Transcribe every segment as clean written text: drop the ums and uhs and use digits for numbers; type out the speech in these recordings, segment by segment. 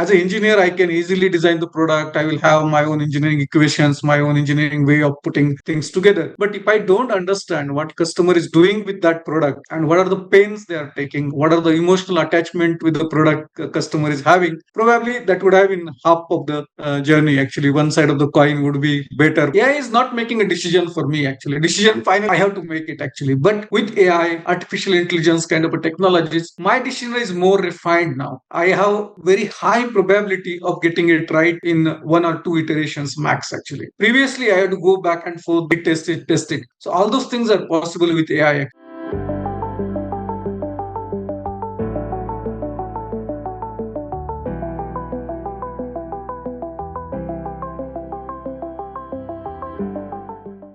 As an engineer, I can easily design the product. I will have my own engineering equations, my own engineering way of putting things together. But if I don't understand what customer is doing with that product and what are the pains they are taking, what are the emotional attachment with the product customer is having, probably that would have been half of the journey. Actually, one side of the coin would be better. AI is not making a decision for me. Actually, decision finally I have to make it. Actually, but with AI, artificial intelligence kind of a technologies, my decision is more refined now. I have very high probability of getting it right in one or two iterations max. Actually, previously I had to go back and forth, test it. So all those things are possible with AI.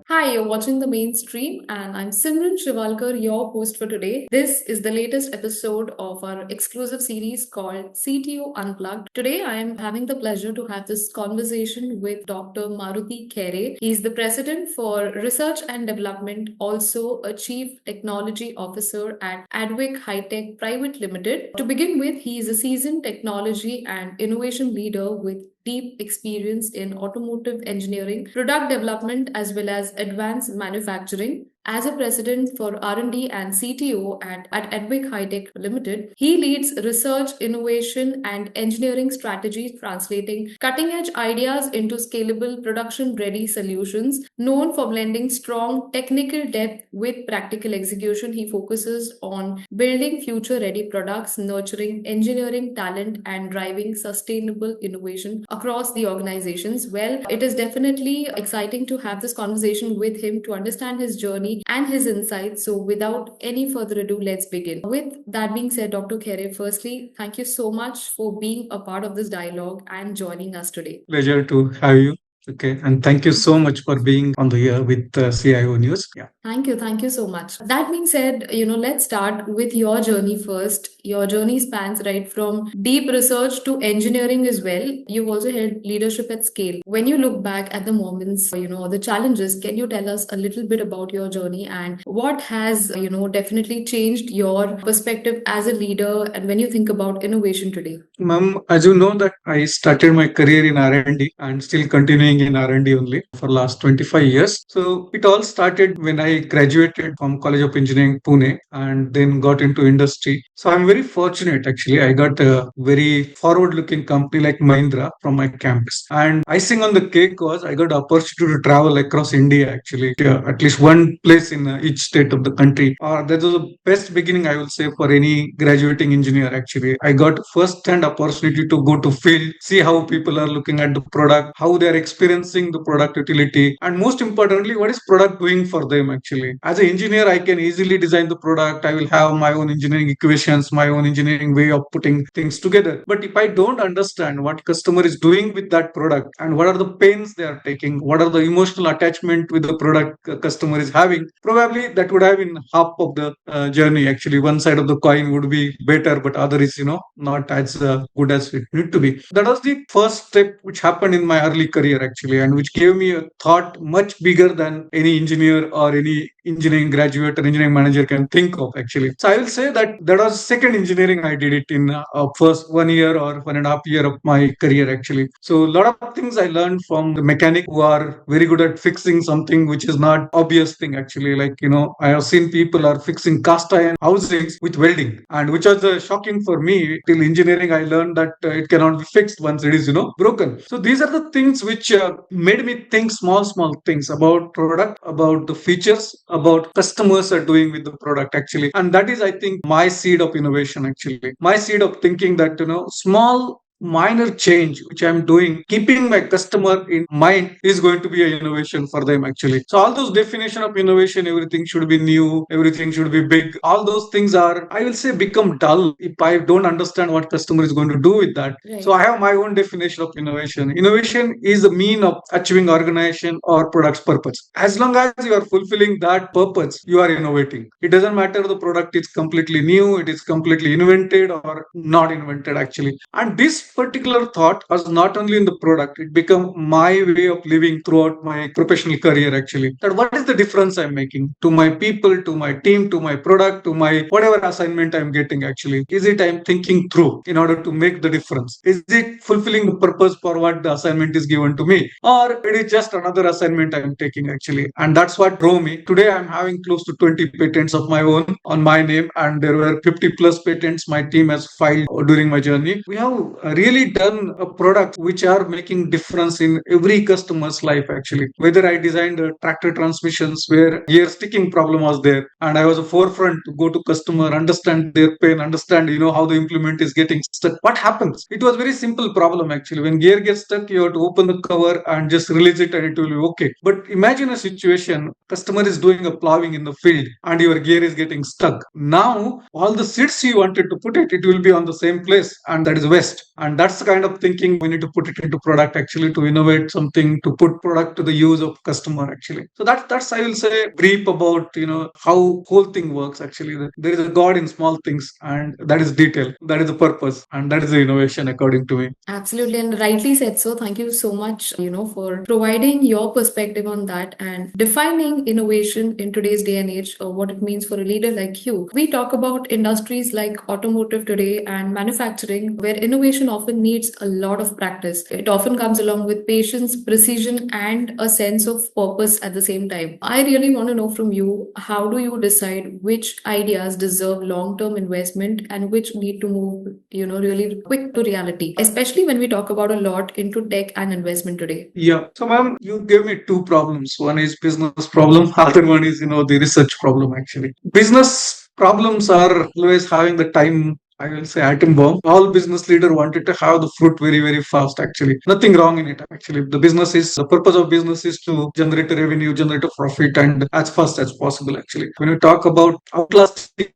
Hi, you're watching the mainstream, and I'm Simran Shiwalkar, your host for today. This is the latest episode of our exclusive series called CTO Unplugged. Today, I am having the pleasure to have this conversation with Dr. Maruti Khaire. He's the president for research and development, also a chief technology officer at Advik Hi-Tech Private Limited. To begin with, he is a seasoned technology and innovation leader with deep experience in automotive engineering, product development, as well as advanced manufacturing. As a president for R&D and CTO at Advik Hi-Tech Limited, he leads research, innovation, and engineering strategies, translating cutting-edge ideas into scalable, production-ready solutions. Known for blending strong technical depth with practical execution, he focuses on building future-ready products, nurturing engineering talent, and driving sustainable innovation across the organizations. Well, it is definitely exciting to have this conversation with him to understand his journey and his insights. So, without any further ado, let's begin. With that being said, Dr. Khaire, firstly, thank you so much for being a part of this dialogue and joining us today. Pleasure to have you. Okay, and thank you so much for being on the air with CIO News. Yeah. Thank you so much. That being said, let's start with your journey first. Your journey spans right from deep research to engineering as well. You've also held leadership at scale. When you look back at the moments, the challenges, can you tell us a little bit about your journey and what has, definitely changed your perspective as a leader and when you think about innovation today? Ma'am, as you know that I started my career in R&D and still continuing in R&D only for last 25 years. So it all started when I graduated from College of Engineering Pune and then got into industry. So I'm very fortunate actually. I got a very forward-looking company like Mahindra from my campus. And icing on the cake was I got opportunity to travel across India actually, at least one place in each state of the country. That was the best beginning I will say for any graduating engineer actually. I got first-hand opportunity to go to field, see how people are looking at the product, how they are experiencing the product utility, and most importantly, what is product doing for them actually. As an engineer, I can easily design the product. I will have my own engineering equations, my own engineering way of putting things together. But if I don't understand what customer is doing with that product and what are the pains they are taking, what are the emotional attachment with the product customer is having, probably that would have been half of the journey. Actually, one side of the coin would be better, but other is not as good as it need to be. That was the first step which happened in my early career actually, and which gave me a thought much bigger than any engineer or any engineering graduate or engineering manager can think of actually. So I will say that was second engineering I did it in first 1 year or 1.5 year of my career actually. So a lot of things I learned from the mechanic who are very good at fixing something which is not obvious thing actually. Like I have seen people are fixing cast iron housings with welding, and which was shocking for me. Till engineering, I learned that it cannot be fixed once it is broken. So these are the things which made me think small things about product, about the features, about customers are doing with the product actually. And that is, I think, my seed of innovation actually. My seed of thinking that small minor change which I'm doing, keeping my customer in mind, is going to be an innovation for them actually. So all those definition of innovation, everything should be new, everything should be big, all those things are, I will say, become dull if I don't understand what customer is going to do with that. Right. So I have my own definition of innovation. Innovation is the mean of achieving organization or product's purpose. As long as you are fulfilling that purpose, you are innovating. It doesn't matter the product is completely new, it is completely invented or not invented actually. And this this particular thought was not only in the product, it became my way of living throughout my professional career actually. That what is the difference I'm making to my people, to my team, to my product, to my whatever assignment I'm getting actually. Is it I'm thinking through in order to make the difference? Is it fulfilling the purpose for what the assignment is given to me? Or it is just another assignment I'm taking actually. And that's what drove me. Today I'm having close to 20 patents of my own on my name, and there were 50 plus patents my team has filed during my journey. We have really done a product which are making difference in every customer's life actually. Whether I designed tractor transmissions where gear sticking problem was there, and I was a forefront to go to customer, understand their pain, understand how the implement is getting stuck. What happens? It was very simple problem actually. When gear gets stuck, you have to open the cover and just release it and it will be okay. But imagine a situation, customer is doing a plowing in the field and your gear is getting stuck. Now all the seats you wanted to put it will be on the same place, and that is waste. And that's the kind of thinking we need to put it into product actually, to innovate something, to put product to the use of customer actually. So that's I will say brief about how whole thing works actually. There is a god in small things, and that is detail, that is the purpose, and that is the innovation according to me. Absolutely, and rightly said so. Thank you so much, for providing your perspective on that and defining innovation in today's day and age, or what it means for a leader like you. We talk about industries like automotive today and manufacturing, where innovation often needs a lot of practice. It often comes along with patience, precision, and a sense of purpose at the same time. I really want to know from you, how do you decide which ideas deserve long-term investment and which need to move, really quick to reality, especially when we talk about a lot into tech and investment today? Yeah. So, ma'am, you gave me two problems. One is business problem. Other one is, the research problem, actually. Business problems are always having the time. I will say atom bomb. All business leader wanted to have the fruit very, very fast, actually. Nothing wrong in it, actually. The purpose of business is to generate a revenue, generate a profit, and as fast as possible, actually. When we talk about outlasting,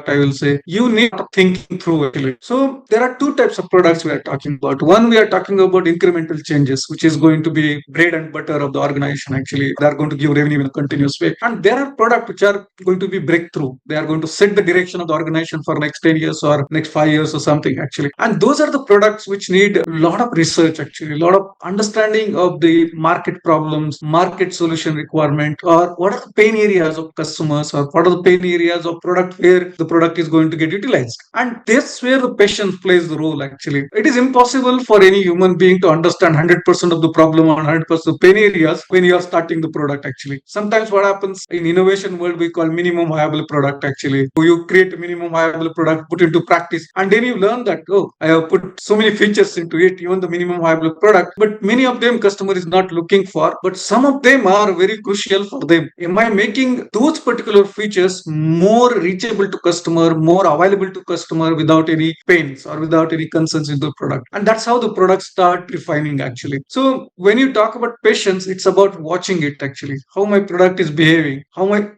I will say you need thinking through actually. So there are two types of products we are talking about. One, we are talking about incremental changes, which is going to be bread and butter of the organization. Actually, they are going to give revenue in a continuous way. And there are products which are going to be breakthrough. They are going to set the direction of the organization for next 10 years or next 5 years or something actually. And those are the products which need a lot of research actually, a lot of understanding of the market problems, market solution requirement, or what are the pain areas of customers, or what are the pain areas of product where the product is going to get utilized. And that's where the patience plays the role actually. It is impossible for any human being to understand 100% of the problem or 100% of pain areas when you are starting the product actually. Sometimes what happens in innovation world, we call minimum viable product actually. You create a minimum viable product, put into practice, and then you learn that, oh, I have put so many features into it, even the minimum viable product, but many of them customer is not looking for, but some of them are very crucial for them. Am I making those particular features more reachable to customer, more available to customer without any pains or without any concerns in the product? And that's how the products start refining actually. So when you talk about patience, it's about watching it actually, how my product is behaving,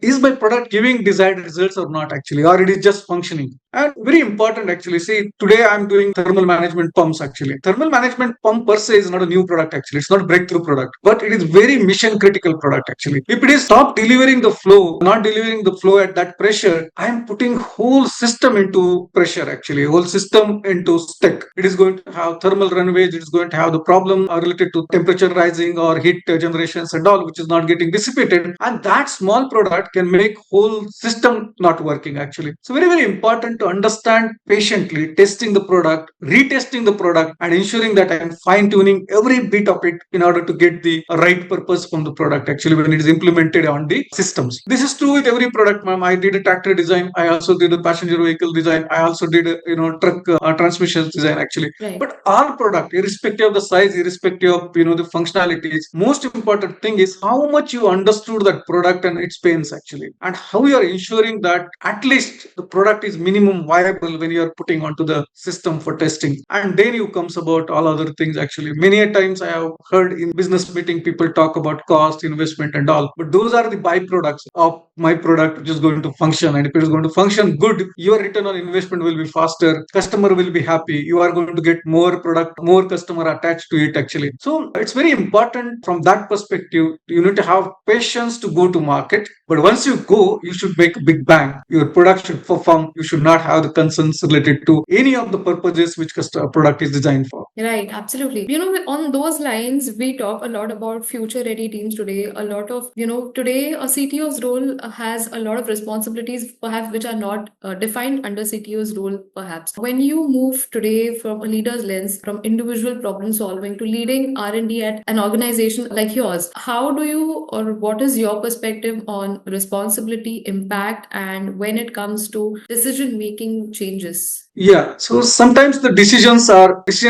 is my product giving desired results or not actually, or it is just functioning. And very important actually. See, today I'm doing thermal management pumps actually. Thermal management pump per se is not a new product actually. It's not a breakthrough product, but it is very mission critical product actually. If it is stop delivering the flow, not delivering the flow at that pressure, I am putting whole system into pressure actually, whole system into stick. It is going to have thermal runaways. It is going to have the problem related to temperature rising or heat generations and all, which is not getting dissipated. And that small product can make whole system not working actually. So very, very important to understand patiently, testing the product, retesting the product, and ensuring that I am fine tuning every bit of it in order to get the right purpose from the product actually when it is implemented on the systems. This is true with every product, ma'am. I did a tractor design. I also did a passenger vehicle design. I also did a truck transmissions design actually. Right. But our product, irrespective of the size, irrespective of the functionalities, most important thing is how much you understood that product and its pains actually, and how you are ensuring that at least the product is minimum viable when you are putting onto the system for testing. And then you comes about all other things actually. Many a times I have heard in business meeting people talk about cost, investment, and all, but those are the byproducts of my product which is going to function. And if it is going to function good, your return on investment will be faster, customer will be happy, you are going to get more product, more customer attached to it actually. So it's very important from that perspective. You need to have patience to go to market, But once you go, you should make a big bang. Your product should perform. You should not have the concerns related to any of the purposes which product is designed for. Right, absolutely. On those lines, we talk a lot about future ready teams today. A lot of, today a CTO's role has a lot of responsibilities, perhaps, which are not defined under CTO's role, perhaps. When you move today from a leader's lens, from individual problem solving to leading R&D at an organization like yours, how do you, or what is your perspective on responsibility, impact, and when it comes to decision making changes? Yeah, so sometimes the decision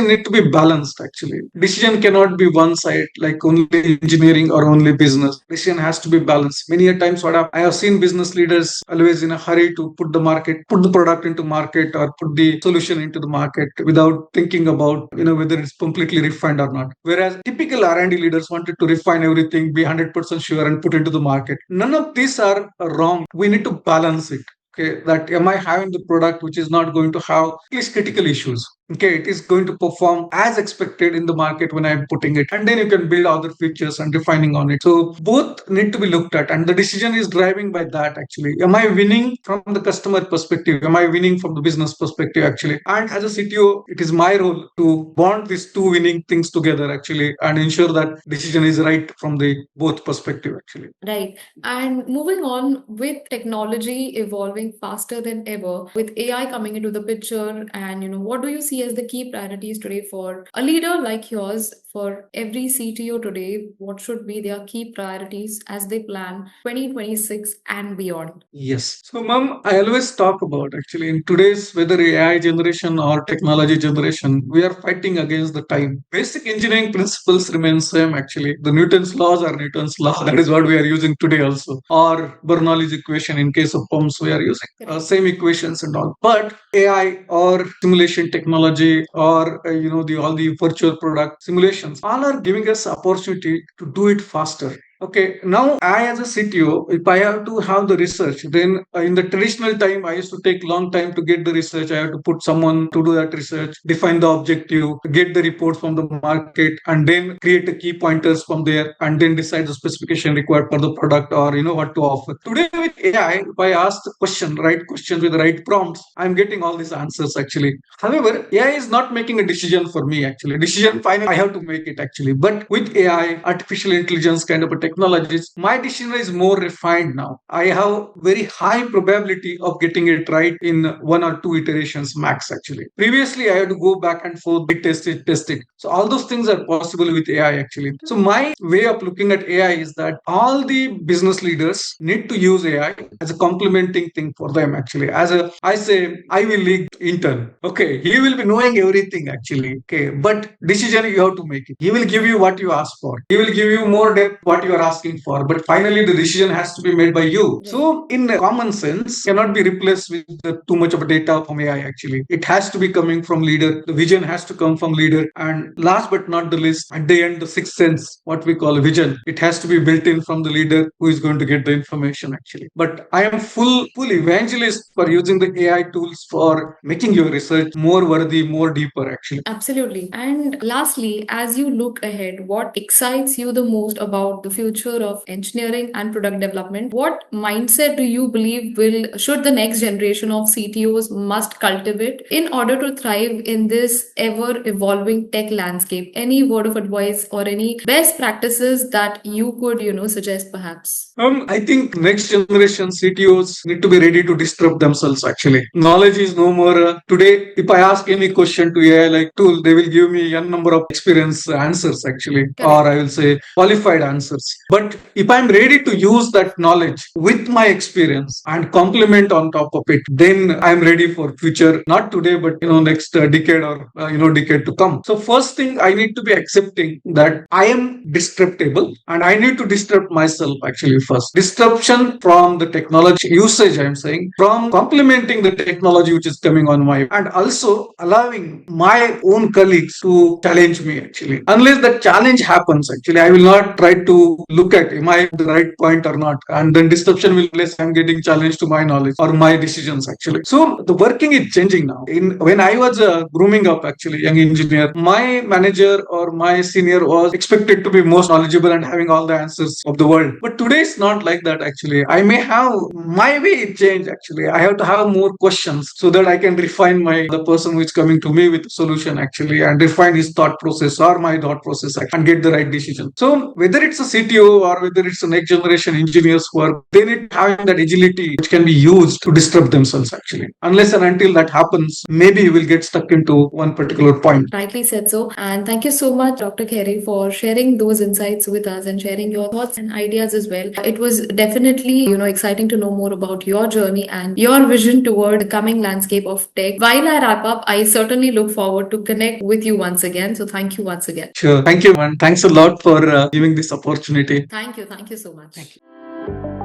need to be balanced actually. Decision cannot be one side, like only engineering or only business. Decision has to be balanced. Many a times I have seen business leaders always in a hurry to put the product into market or put the solution into the market without thinking about, whether it's completely refined or not. Whereas typical R&D leaders wanted to refine everything, be 100% sure and put into the market. None of these are wrong. We need to balance it. Okay, that am I having the product which is not going to have at least critical issues? Okay, it is going to perform as expected in the market when I'm putting it, and then you can build other features and refining on it. So both need to be looked at, and the decision is driving by that actually. Am I winning from the customer perspective? Am I winning from the business perspective actually? And as a CTO, it is my role to bond these two winning things together actually, and ensure that decision is right from the both perspective actually. Right. And moving on, with technology evolving faster than ever, with AI coming into the picture, and what do you see as the key priorities today for a leader like yours? For every CTO today, what should be their key priorities as they plan 2026 and beyond? Yes. So, ma'am, I always talk about actually in today's whether AI generation or technology generation, we are fighting against the time. Basic engineering principles remain same actually. The Newton's laws are Newton's law. That is what we are using today also. Or Bernoulli's equation in case of pumps we are using. Same equations and all. But AI or simulation technology or all the virtual product simulations all are giving us opportunity to do it faster. Okay, now I as a CTO, if I have to have the research, then in the traditional time, I used to take long time to get the research. I have to put someone to do that research, define the objective, get the report from the market, and then create the key pointers from there, and then decide the specification required for the product or what to offer. Today with AI, if I ask the right questions with the right prompts, I'm getting all these answers actually. However, AI is not making a decision for me actually. Decision finally I have to make it actually. But with AI, artificial intelligence kind of a technologies, my decision is more refined now. I have very high probability of getting it right in one or two iterations max actually. Previously, I had to go back and forth, test it. So all those things are possible with AI actually. So my way of looking at AI is that all the business leaders need to use AI as a complementing thing for them actually. I say, Ivy League intern. Okay, he will be knowing everything actually. Okay, but decision you have to make it. He will give you what you ask for. He will give you more depth what you are asking for. But finally, the decision has to be made by you. So, in common sense, cannot be replaced with too much of data from AI. Actually, it has to be coming from leader. The vision has to come from leader. And last but not the least, at the end, the sixth sense, what we call a vision, it has to be built in from the leader who is going to get the information. Actually, but I am full evangelist for using the AI tools for making your research more worthy, more deeper. Actually, absolutely. And lastly, as you look ahead, what excites you the most about the future of engineering and product development? What mindset do you believe should the next generation of CTOs must cultivate in order to thrive in this ever evolving tech landscape? Any word of advice or any best practices that you could, suggest perhaps? I think next generation CTOs need to be ready to disrupt themselves actually. Knowledge is no more. Today, if I ask any question to AI like tool, they will give me n number of experience answers actually, or I will say qualified answers. But if I'm ready to use that knowledge with my experience and complement on top of it, then I'm ready for future, not today, but next decade or decade to come. So first thing I need to be accepting that I am disruptable and I need to disrupt myself actually first. Disruption from the technology usage, I'm saying, from complementing the technology which is coming on my, and also allowing my own colleagues to challenge me actually. Unless that challenge happens, actually, I will not try to look at, am I at the right point or not? And then disruption will place I'm getting challenged to my knowledge or my decisions actually. So the working is changing now. When I was grooming up actually, young engineer, my manager or my senior was expected to be most knowledgeable and having all the answers of the world. But today it's not like that actually. I may have my way it changed actually. I have to have more questions so that I can refine the person who is coming to me with a solution actually and refine his thought process or my thought process and get the right decision. So whether it's a CTO or whether it's a next generation engineers who are, they need having that agility which can be used to disrupt themselves actually. Unless and until that happens, maybe you will get stuck into one particular point. Rightly said so. And thank you so much, Dr. Khaire, for sharing those insights with us and sharing your thoughts and ideas as well. It was definitely, exciting to know more about your journey and your vision toward the coming landscape of tech. While I wrap up, I certainly look forward to connect with you once again. So thank you once again. Sure. Thank you, man. Thanks a lot for giving this opportunity. Thank you. Thank you so much. Thank you.